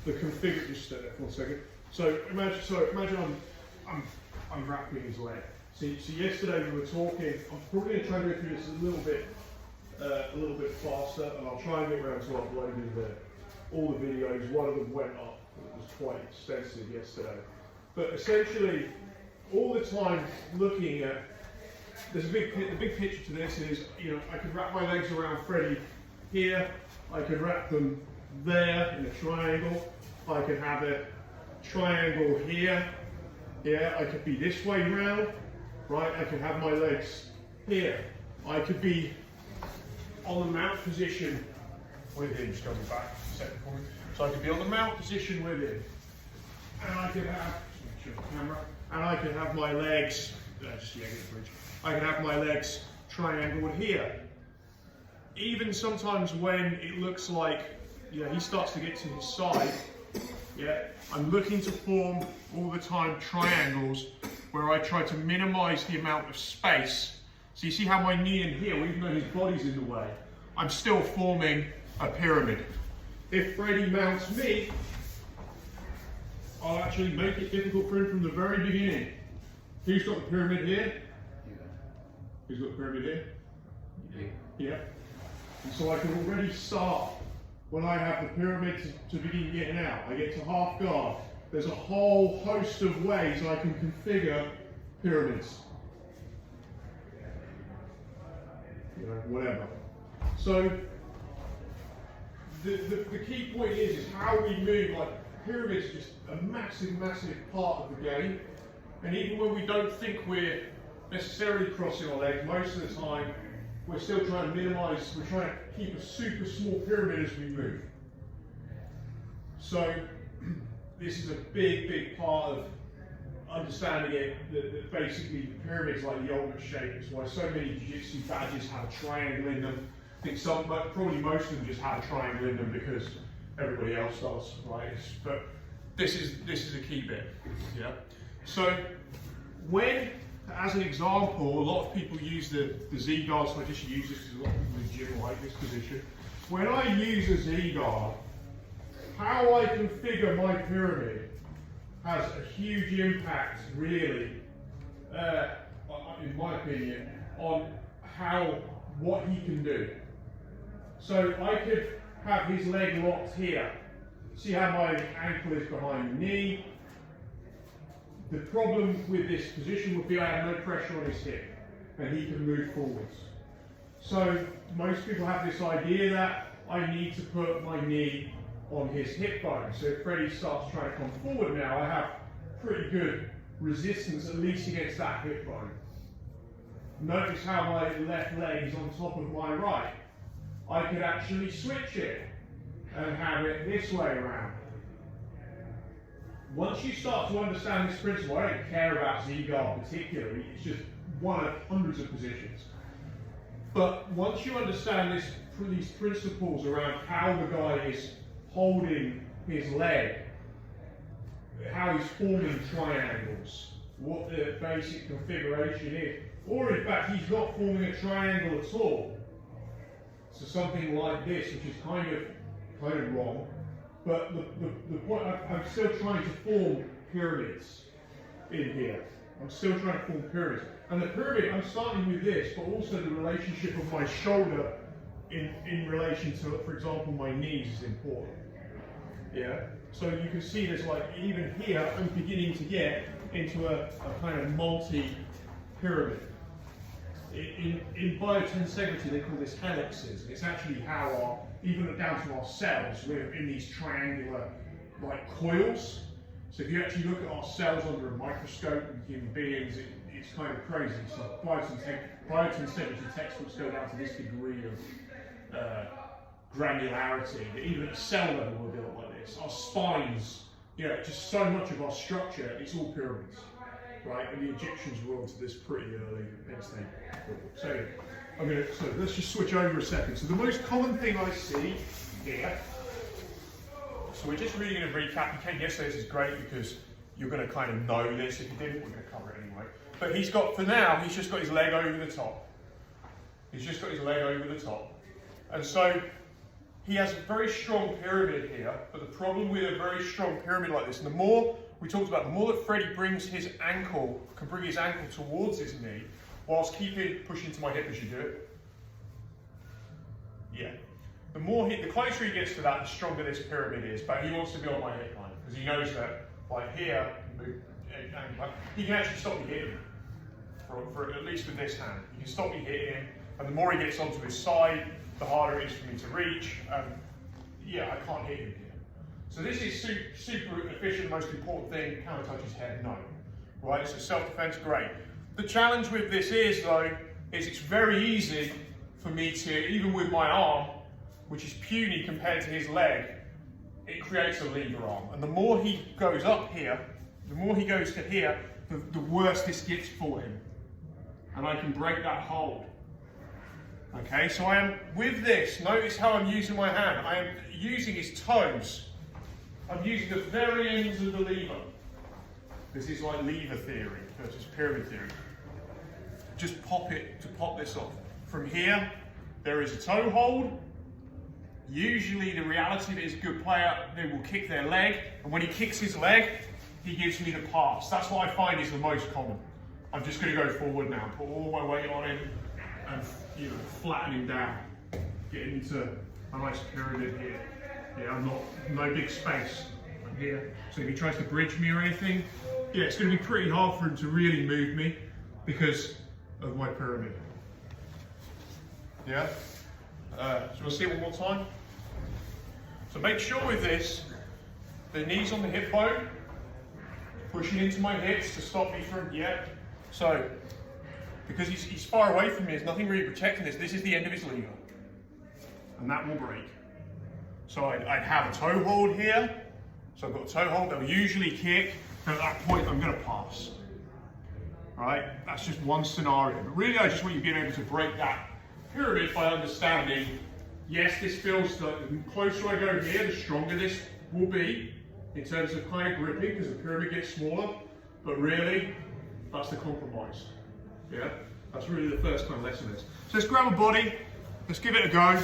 the configure. Just stay there for 1 second. So imagine I'm wrapping his leg. So yesterday we were talking. I'm probably going to try and go through this a little bit faster, and I'll try and get around to uploading all the videos. One of them went up. It was quite extensive yesterday. But essentially, all the time looking at, the big picture to this is, I could wrap my legs around Freddie here, I could wrap them there in a triangle, I could have a triangle here, yeah, I could be this way round, right, I could have my legs here, I could be on the mount position with him, just going back a second for me, so I could be on the mount position with him, and I could have, just make sure the camera, and I could have my legs, I can have my legs triangled here. Even sometimes when it looks like, he starts to get to his side, I'm looking to form all the time triangles where I try to minimize the amount of space. So you see how my knee in here, even though his body's in the way, I'm still forming a pyramid. If Freddie mounts me, I'll actually make it difficult for him from the very beginning. Who's got the pyramid here? Who's got the pyramid here? Yeah. And so I can already start when I have the pyramid to begin getting out. I get to half guard. There's a whole host of ways I can configure pyramids. Whatever. So the key point is how we move. Like, pyramids are just a massive, massive part of the game. And even when we don't think we're necessarily crossing our legs, most of the time we're still trying to minimize, we're trying to keep a super small pyramid as we move. So this is a big, big part of understanding it, that basically the pyramid's like the ultimate shape. It's why so many jiu-jitsu badges have a triangle in them. I think some, but probably most of them just have a triangle in them because everybody else does, right? But this is a key bit, yeah? So when, as an example, a lot of people use the Z guard, so I just use this because a lot of people in the gym like this position. When I use a Z guard, how I configure my pyramid has a huge impact, really, in my opinion, on what he can do. So I could have his leg locked here. See how my ankle is behind the knee. The problem with this position would be I have no pressure on his hip and he can move forwards. So most people have this idea that I need to put my knee on his hip bone. So if Freddie starts trying to come forward now, I have pretty good resistance, at least against that hip bone. Notice how my left leg is on top of my right. I could actually switch it and have it this way around. Once you start to understand this principle, I don't care about Z-guard particularly, it's just one of hundreds of positions. But once you understand these principles around how the guy is holding his leg, how he's forming triangles, what the basic configuration is, or in fact he's not forming a triangle at all. So something like this, which is kind of wrong, but the point, I'm still trying to form pyramids in here. I'm still trying to form pyramids. And the pyramid, I'm starting with this, but also the relationship of my shoulder in relation to, for example, my knees is important. Yeah? So you can see there's like, even here, I'm beginning to get into a kind of multi-pyramid. In biotensegrity, they call this helices, and it's actually how even down to our cells, we're in these triangular like coils. So if you actually look at our cells under a microscope in human beings, it's kind of crazy. So biotensegrity textbooks go down to this degree of granularity, that even at a cell level we're built like this. Our spines, just so much of our structure, it's all pyramids. Right, and the Egyptians were onto this pretty early, hence they so let's just switch over a second. So the most common thing I see here, so we're just reading a recap. You came yesterday, this is great because you're going to kind of know this. If you didn't, we're going to cover it anyway. But he's got, for now, he's just got his leg over the top. He's just got his leg over the top. And so he has a very strong pyramid here, but the problem with a very strong pyramid like this, and the more we talked about, the more that Freddie brings his ankle, can bring his ankle towards his knee, whilst pushing to my hip as you do it. Yeah. The closer he gets to that, the stronger this pyramid is, but he wants to be on my hip line, because he knows that, like here, he can actually stop me hitting him, for at least with this hand. He can stop me hitting him, and the more he gets onto his side, the harder it is for me to reach. Yeah, I can't hit him here. So this is super efficient, most important thing. Can I touch his head? No. Right, it's a self-defense, great. The challenge with this is, though, is it's very easy for me to, even with my arm, which is puny compared to his leg, it creates a lever arm. And the more he goes up here, the more he goes to here, the worse this gets for him. And I can break that hold. Okay, so I am, with this, notice how I'm using my hand. I am using his toes. I'm using the very ends of the lever. This is like lever theory versus pyramid theory. Just pop this off. From here, there is a toe hold. Usually the reality that is a good player, they will kick their leg, and when he kicks his leg, he gives me the pass. That's what I find is the most common. I'm just going to go forward now, put all my weight on him, and flatten him down. Get into a nice pyramid here. Yeah, no big space here. So if he tries to bridge me or anything, yeah, it's going to be pretty hard for him to really move me because of my pyramid. Yeah? So we'll see it one more time. So make sure with this, the knees on the hip bone, pushing into my hips to stop me from, yeah. So, because he's far away from me, there's nothing really protecting this. This is the end of his lever. And that will break. So I'd have a toe hold here. So I've got a toe hold, they'll usually kick, and at that point I'm going to pass. Right? That's just one scenario. But really I just want you being able to break that pyramid by understanding, yes, this feels like the closer I go here, the stronger this will be in terms of kind of gripping, because the pyramid gets smaller, but really, that's the compromise. Yeah? That's really the first kind of lesson is. So let's grab a body, let's give it a go.